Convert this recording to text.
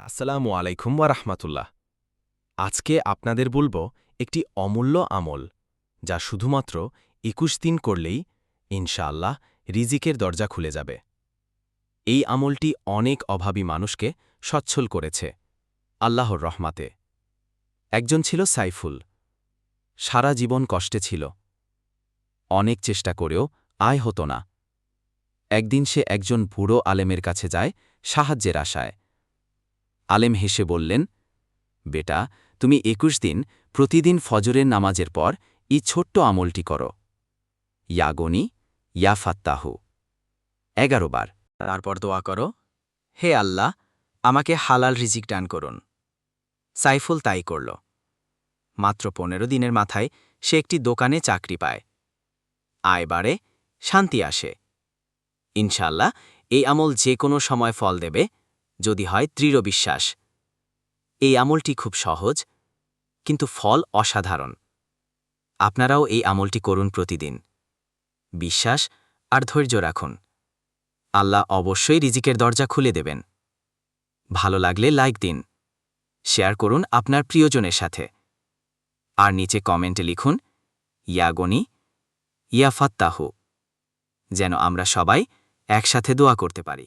আসসালামু আলাইকুম ওয়া রাহমাতুল্লাহ। আজকে আপনাদের বলবো একটি অমূল্য আমল যা শুধুমাত্র ২১ দিন করলেই ইনশাআল্লাহ রিজিকের দরজা খুলে যাবে। এই আমলটি অনেক অভাবী মানুষকে সচ্ছল করেছে আল্লাহর রহমাতে। একজন ছিল সাইফুল। সারা জীবন কষ্টে ছিল। অনেক চেষ্টা করেও আয় হতো না। একদিন সে একজন বুড়ো আলেমের কাছে যায় সাহায্যের আশায়। আলেম হেসে বললেন, বেটা, তুমি ২১ দিন প্রতিদিন ফজরের নামাজের পর এই ছোট্ট আমলটি করো। ইয়া গনি, ইয়া ফাত্তাহু ১১ বার। তারপর দোয়া করো, হে আল্লাহ, আমাকে হালাল রিজিক দান করুন। সাইফুল তাই করল। মাত্র ১৫ দিনের মাথায় সে একটি দোকানে চাকরি পায়। আয় বাড়ে, শান্তি আসে। ইনশাআল্লাহ এই আমল যে কোনো সময় ফল দেবে, যদি হয় দৃঢ় বিশ্বাস। এই আমলটি খুব সহজ, কিন্তু ফল অসাধারণ। আপনারাও এই আমলটি করুন প্রতিদিন। বিশ্বাস আর ধৈর্য রাখুন। আল্লাহ অবশ্যই রিজিকের দরজা খুলে দেবেন। ভালো লাগলে লাইক দিন, শেয়ার করুন আপনার প্রিয়জনের সাথে। আর নিচে কমেন্টে লিখুন, ইয়া গনি, ইয়া ফাত্তাহু, যেন আমরা সবাই একসাথে দোয়া করতে পারি।